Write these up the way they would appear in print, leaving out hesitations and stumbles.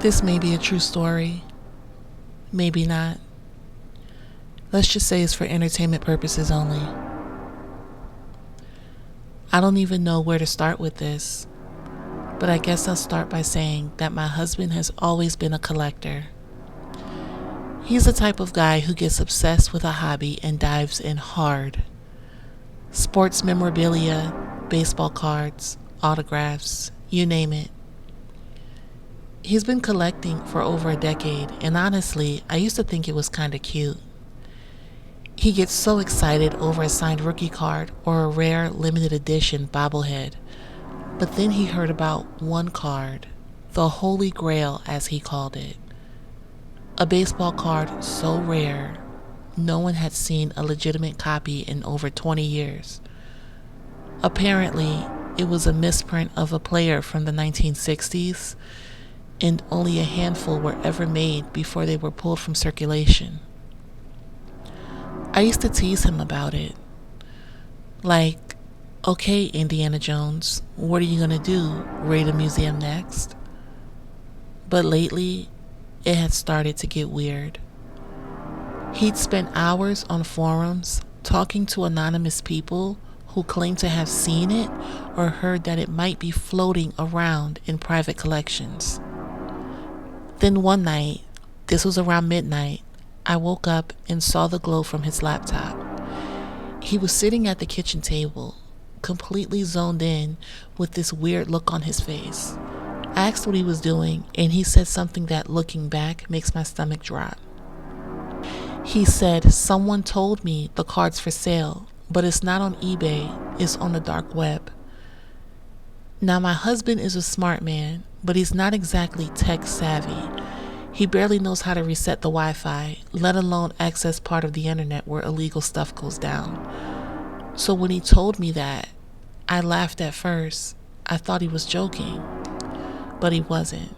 This may be a true story, maybe not. Let's just say it's for entertainment purposes only. I don't even know where to start with this, but I guess I'll start by saying that my husband has always been a collector. He's the type of guy who gets obsessed with a hobby and dives in hard. Sports memorabilia, baseball cards, autographs, you name it. He's been collecting for over a decade, and honestly, I used to think it was kinda cute. He gets so excited over a signed rookie card or a rare limited edition bobblehead. But then he heard about one card, the Holy Grail as he called it. A baseball card so rare, no one had seen a legitimate copy in over 20 years. Apparently, it was a misprint of a player from the 1960s, and only a handful were ever made before they were pulled from circulation. I used to tease him about it. Like, okay, Indiana Jones, what are you gonna do? Raid a museum next? But lately, it had started to get weird. He'd spent hours on forums talking to anonymous people who claimed to have seen it or heard that it might be floating around in private collections. Then one night, this was around midnight, I woke up and saw the glow from his laptop. He was sitting at the kitchen table, completely zoned in with this weird look on his face. I asked what he was doing, and he said something that, looking back, makes my stomach drop. He said, "Someone told me the card's for sale, but it's not on eBay, it's on the dark web." Now, my husband is a smart man, but he's not exactly tech savvy. He barely knows how to reset the Wi-Fi, let alone access part of the internet where illegal stuff goes down. So when he told me that, I laughed at first. I thought he was joking, but he wasn't.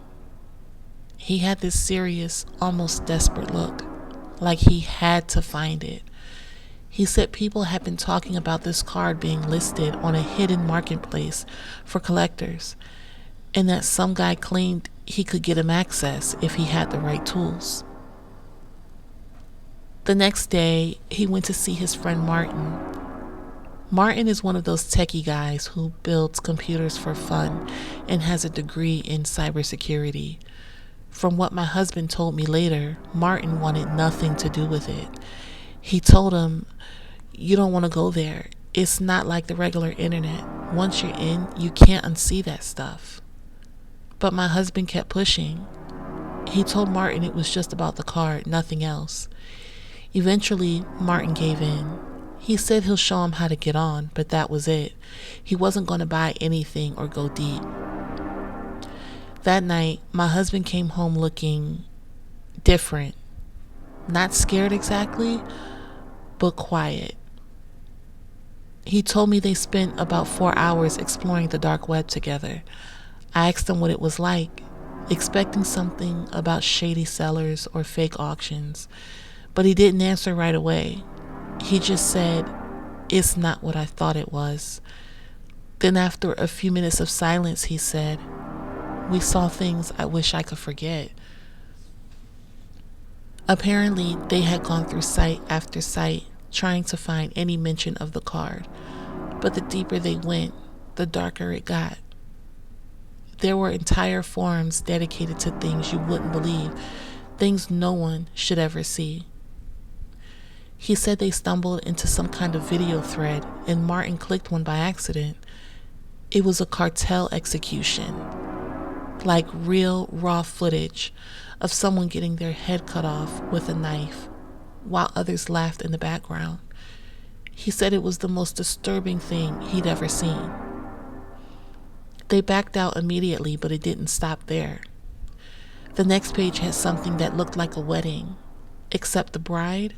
He had this serious, almost desperate look, like he had to find it. He said people had been talking about this card being listed on a hidden marketplace for collectors, and that some guy claimed he could get him access if he had the right tools. The next day, he went to see his friend Martin. Martin is one of those techie guys who builds computers for fun and has a degree in cybersecurity. From what my husband told me later, Martin wanted nothing to do with it. He told him, "You don't want to go there. It's not like the regular internet. Once you're in, you can't unsee that stuff." But my husband kept pushing. He told Martin it was just about the card, nothing else. Eventually, Martin gave in. He said he'll show him how to get on, but that was it. He wasn't going to buy anything or go deep. That night, my husband came home looking different. Not scared exactly, but quiet. He told me they spent about 4 hours exploring the dark web together. I asked him what it was like, expecting something about shady sellers or fake auctions, but he didn't answer right away. He just said, "It's not what I thought it was." Then after a few minutes of silence, he said, "We saw things I wish I could forget." Apparently, they had gone through site after site, trying to find any mention of the card, but the deeper they went, the darker it got. There were entire forums dedicated to things you wouldn't believe, things no one should ever see. He said they stumbled into some kind of video thread, and Martin clicked one by accident. It was a cartel execution, like real raw footage of someone getting their head cut off with a knife, while others laughed in the background. He said it was the most disturbing thing he'd ever seen. They backed out immediately, but it didn't stop there. The next page had something that looked like a wedding, except the bride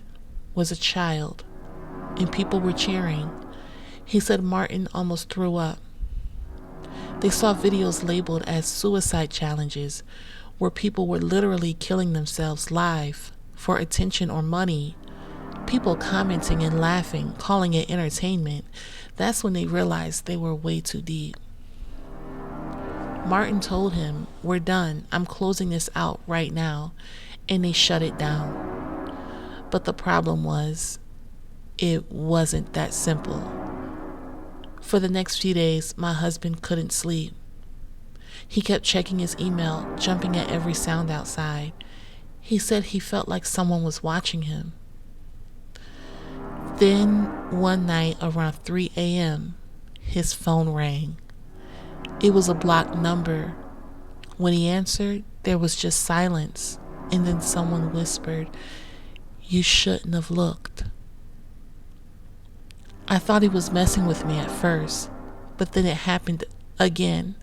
was a child, and people were cheering. He said Martin almost threw up. They saw videos labeled as suicide challenges, where people were literally killing themselves live for attention or money. People commenting and laughing, calling it entertainment. That's when they realized they were way too deep. Martin told him, "We're done. I'm closing this out right now." And they shut it down. But the problem was, it wasn't that simple. For the next few days, my husband couldn't sleep. He kept checking his email, jumping at every sound outside. He said he felt like someone was watching him. Then, one night around 3 a.m., his phone rang. It was a blocked number. When he answered, there was just silence, and then someone whispered, "You shouldn't have looked." I thought he was messing with me at first, but then it happened again.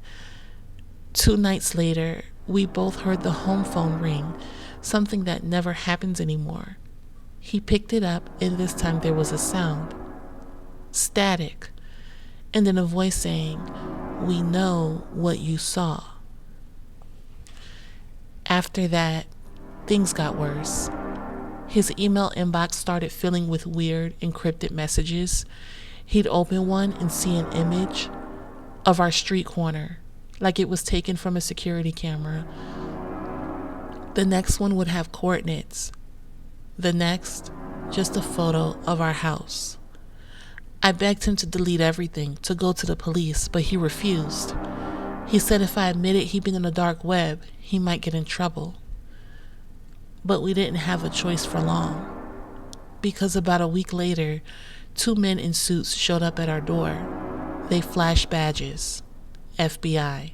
2 nights later, we both heard the home phone ring, something that never happens anymore. He picked it up, and this time there was a sound. Static. And then a voice saying, "We know what you saw." After that, things got worse. His email inbox started filling with weird, encrypted messages. He'd open one and see an image of our street corner, like it was taken from a security camera. The next one would have coordinates. The next, just a photo of our house. I begged him to delete everything, to go to the police, but he refused. He said if I admitted he'd been on the dark web, he might get in trouble. But we didn't have a choice for long, because about a week later, 2 men in suits showed up at our door. They flashed badges, FBI.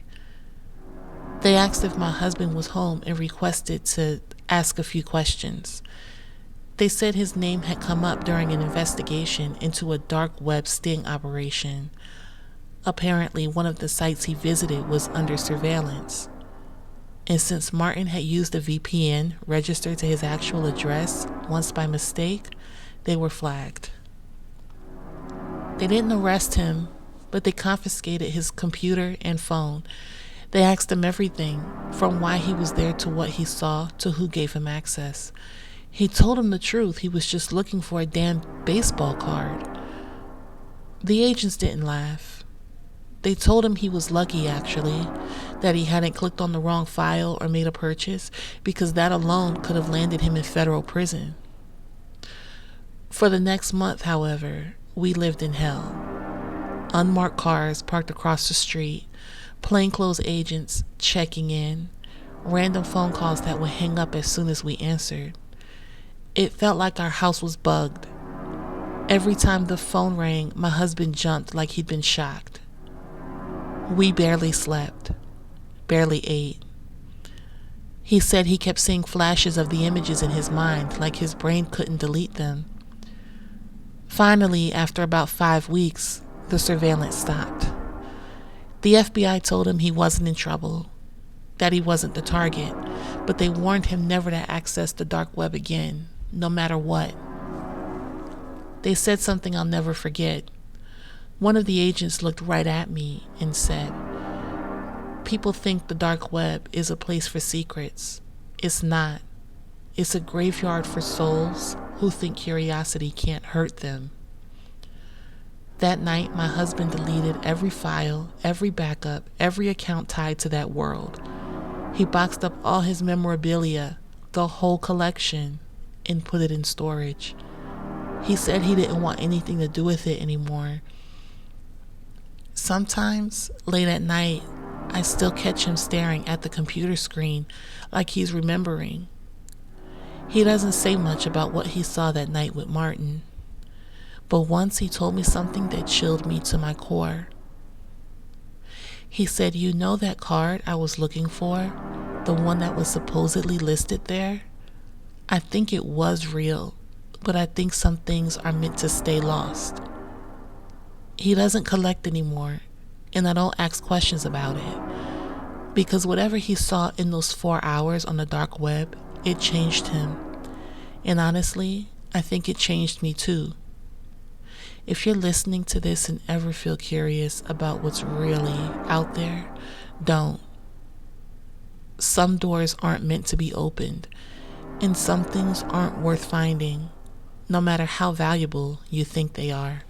They asked if my husband was home and requested to ask a few questions. They said his name had come up during an investigation into a dark web sting operation. Apparently, one of the sites he visited was under surveillance. And since Martin had used a VPN registered to his actual address once by mistake, they were flagged. They didn't arrest him, but they confiscated his computer and phone. They asked him everything, from why he was there to what he saw to who gave him access. He told them the truth. He was just looking for a damn baseball card. The agents didn't laugh. They told him he was lucky, actually, that he hadn't clicked on the wrong file or made a purchase, because that alone could have landed him in federal prison. For the next month, however, we lived in hell. Unmarked cars parked across the street, plainclothes agents checking in, random phone calls that would hang up as soon as we answered. It felt like our house was bugged. Every time the phone rang, my husband jumped like he'd been shocked. We barely slept, barely ate. He said he kept seeing flashes of the images in his mind, like his brain couldn't delete them. Finally, after about 5 weeks, the surveillance stopped. The FBI told him he wasn't in trouble, that he wasn't the target, but they warned him never to access the dark web again, no matter what. They said something I'll never forget. One of the agents looked right at me and said, "People think the dark web is a place for secrets. It's not. It's a graveyard for souls who think curiosity can't hurt them." That night, my husband deleted every file, every backup, every account tied to that world. He boxed up all his memorabilia, the whole collection, and put it in storage. He said he didn't want anything to do with it anymore. Sometimes, late at night, I still catch him staring at the computer screen like he's remembering. He doesn't say much about what he saw that night with Martin, but once he told me something that chilled me to my core. He said, "You know that card I was looking for? The one that was supposedly listed there? I think it was real, but I think some things are meant to stay lost." He doesn't collect anymore, and I don't ask questions about it, because whatever he saw in those 4 hours on the dark web, it changed him. And honestly, I think it changed me too. If you're listening to this and ever feel curious about what's really out there, don't. Some doors aren't meant to be opened, and some things aren't worth finding, no matter how valuable you think they are.